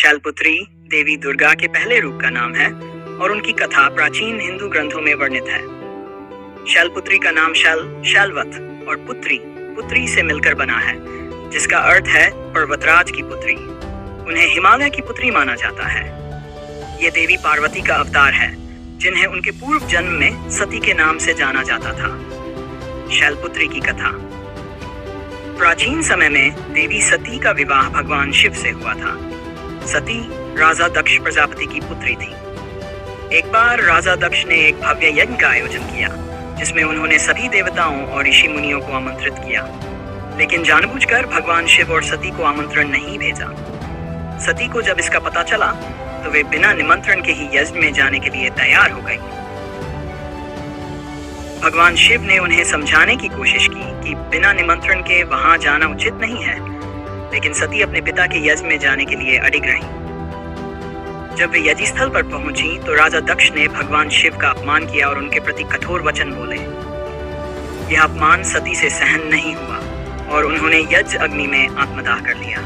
शैलपुत्री देवी दुर्गा के पहले रूप का नाम है और उनकी कथा प्राचीन हिंदू ग्रंथों में वर्णित है। शैलपुत्री का नाम शैलवत और पुत्री से मिलकर बना है, जिसका अर्थ है पर्वतराज की पुत्री। उन्हें हिमालय की पुत्री माना जाता है। ये देवी पार्वती का अवतार है, जिन्हें उनके पूर्व जन्म में सती के नाम से जाना जाता था। शैलपुत्री की कथा। प्राचीन समय में देवी सती का विवाह भगवान शिव से हुआ था। सती राजा दक्ष प्रजापति की पुत्री थी। एक बार राजा दक्ष ने एक भव्य यज्ञ का आयोजन किया, जिसमें उन्होंने सभी देवताओं और ऋषि मुनियों को आमंत्रित किया, लेकिन जानबूझकर भगवान शिव और सती को आमंत्रण नहीं भेजा। सती को जब इसका पता चला तो वे बिना निमंत्रण के ही यज्ञ में जाने के लिए तैयार हो गई। भगवान शिव ने उन्हें समझाने की कोशिश की कि बिना निमंत्रण के वहां जाना उचित नहीं है, लेकिन सती अपने पिता के यज्ञ में जाने के लिए अडिग रहीं। जब वे यज्ञ स्थल पर पहुंची तो राजा दक्ष ने भगवान शिव का अपमान किया और उनके प्रति कठोर वचन बोले। यह अपमान सती से सहन नहीं हुआ और उन्होंने यज्ञ अग्नि में आत्मदाह कर लिया।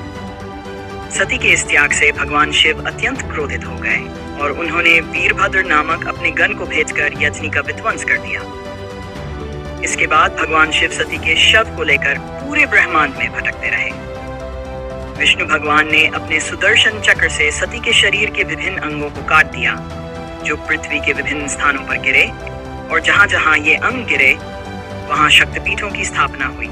सती के इस त्याग से भगवान शिव अत्यंत क्रोधित हो गए और उन्होंने वीरभद्र नामक अपने गण को भेजकर यज्ञ का विध्वंस कर दिया। इसके बाद भगवान शिव सती के शव को लेकर पूरे ब्रह्मांड में भटकते रहे। विष्णु भगवान ने अपने सुदर्शन चक्र से सती के शरीर के विभिन्न अंगों को काट दिया, जो पृथ्वी के विभिन्न स्थानों पर गिरे, और जहां जहां ये अंग गिरे वहां शक्तिपीठों की स्थापना हुई।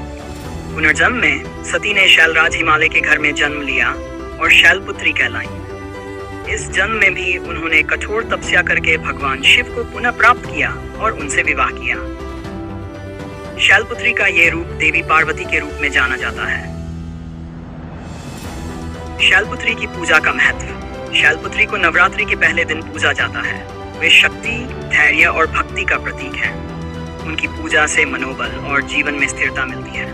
पुनर्जन्म में सती ने शैलराज हिमालय के घर में जन्म लिया और शैलपुत्री कहलाई। इस जन्म में भी उन्होंने कठोर तपस्या करके भगवान शिव को पुनः प्राप्त किया और उनसे विवाह किया। शैलपुत्री का ये रूप देवी पार्वती के रूप में जाना जाता है। शैलपुत्री की पूजा का महत्व। शैलपुत्री को नवरात्रि के पहले दिन पूजा जाता है। वे शक्ति, धैर्य और भक्ति का प्रतीक हैं। उनकी पूजा से मनोबल और जीवन में स्थिरता मिलती है।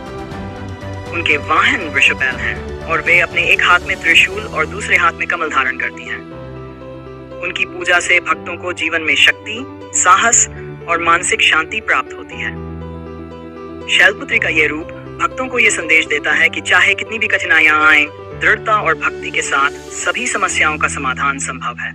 उनके वाहन वृषभैल हैं और वे अपने एक हाथ में त्रिशूल और दूसरे हाथ में कमल धारण करती हैं। उनकी पूजा से भक्तों को जीवन में शक्ति, साहस और मानसिक शांति प्राप्त होती है। शैलपुत्री का ये रूप भक्तों को ये संदेश देता है कि चाहे कितनी भी कठिनाइयां आएं, दृढ़ता और भक्ति के साथ सभी समस्याओं का समाधान संभव है।